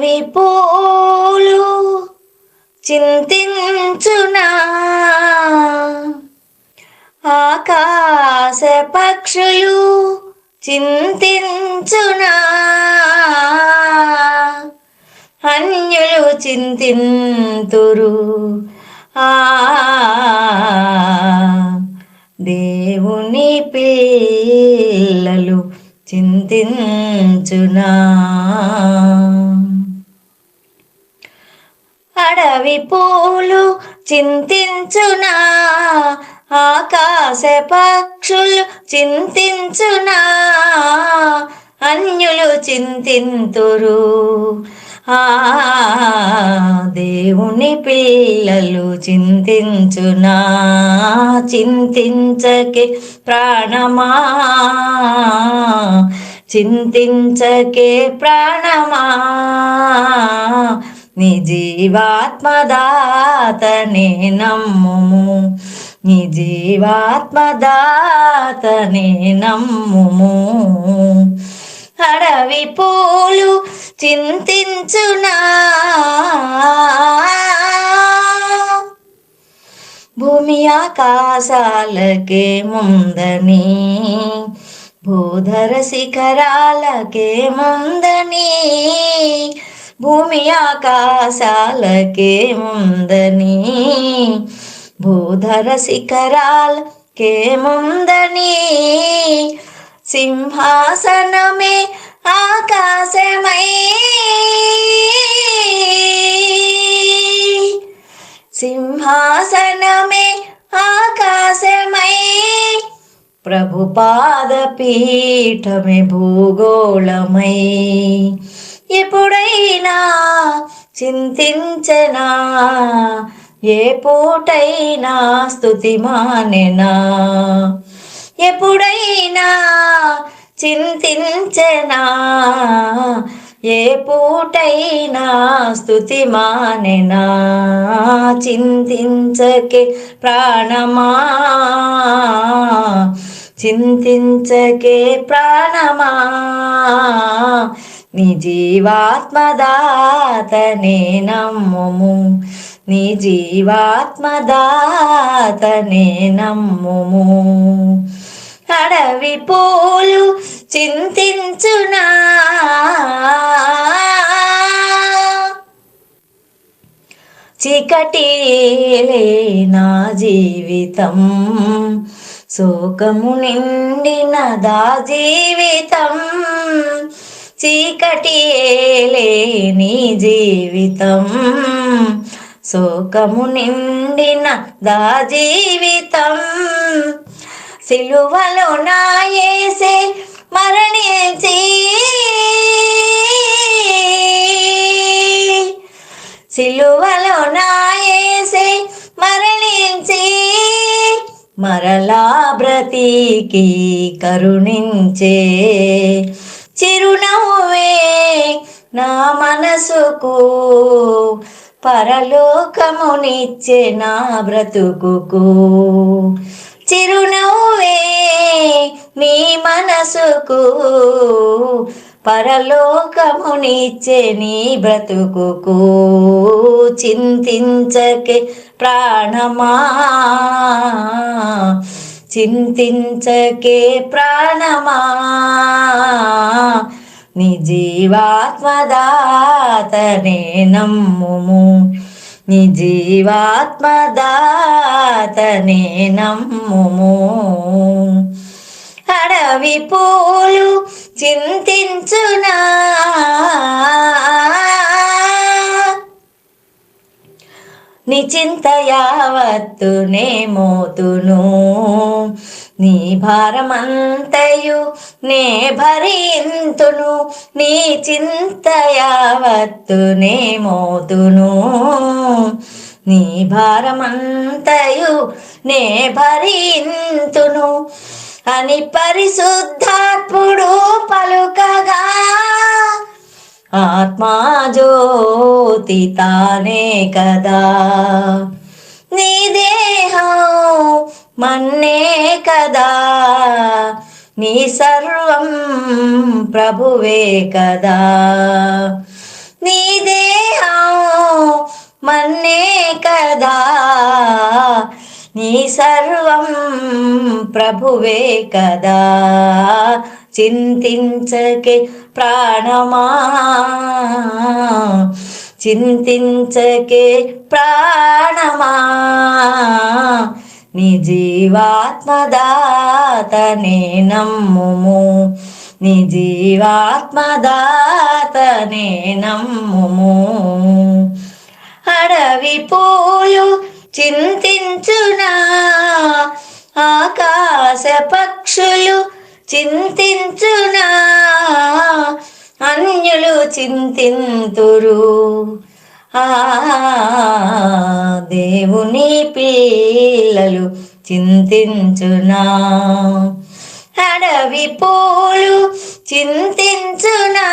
అడవి పూలు చింతించునా, ఆకాశ పక్షులు చింతించునా, అన్యులు చింతింతురు ఆ దేవుని పిల్లలు చింతించునా. అడవి పూలు చింతించునా, ఆకాశ పక్షులు చింతించునా, అన్యులు చింతింతురు ఆ దేవుని పిల్లలు చింతించునా. చింతించకే ప్రాణమా, చింతించకే ప్రాణమా, నీ జీవాత్మదాతనే నమ్ముము, నీ జీవాత్మదాతనే నమ్ముము. అడవి పూలు చింతించునా, భూమి ఆకాశాలకే ముందని, భూధర శిఖరాలకే ముందని, భూమి ఆకాశాలకే ముందని, భూధర శిఖరాలకే ముందని, సింహాసనమే ఆకాశమై, సింహాసనమే ఆకాశమై, ప్రభుపాద పీఠమే భూగోళమై, ఎప్పుడైనా చింతించెనా, ఏ పూటైనా స్తుతి మానెనా, ఎప్పుడైనా చింతించెనా, ఏ పూటైనా స్తుతి మానెనా. చింతించకే ప్రాణమా, చింతించకే ప్రాణమా, నీ జీవాత్మదాతనే నమ్ముము, నీ జీవాత్మదాతనే నమ్ముము. అడవి పూలు చింతించునా, చీకటిలే నా జీవితం, శోకము నిండినదా జీవితం, చీకటిలే నీ జీవితం, శోకము నిండినదా జీవితం, సిలువలో నా యేసే మరణించి, సిలువలో నా యేసే మరణించి, మరలా బ్రతికి కరుణించే, చిరునవ్వే నా మనసుకు, పరలోకమునిచ్చే నా బ్రతుకుకు, చిరునవ్వే నీ మనసుకు, పరలోకమునిచ్చే నీ బ్రతుకుకు. చింతించకే ప్రాణమా, చింతించకే ప్రాణమా, నీ జీవాత్మదాతనే నమ్ముము, నీ జీవాత్మదాతనే నమ్ముము. అడవి పూలు చింతించునా, నీ చింత యావత్తునే మోతును, నీ భారమంతయు నే భరింతును, నీ చింత యావత్తునే మోతును, నీ భారమంతయు నే భరింతును అని పరిశుద్ధాత్ముడు పలుకగా, ఆత్మజ్యోతి తానే కదా, నీ దేహం మన్నే కదా, నీ సర్వం ప్రభువే కదా, నీ సర్వం ప్రభువే కదా, చింతించకే ప్రాణమా, చింతించకే ప్రాణమా, నీ జీవాత్మదాతనే నమ్ముము, నీ జీవాత్మదాతనే నమ్ముము. అడవి పూలు చింతించునా, ఆకాశ పక్షులు చింతించునా, అన్యులు చింతింతురు, ఆ దేవుని పిల్లలు చింతించునా. అడవి పూలు చింతించునా,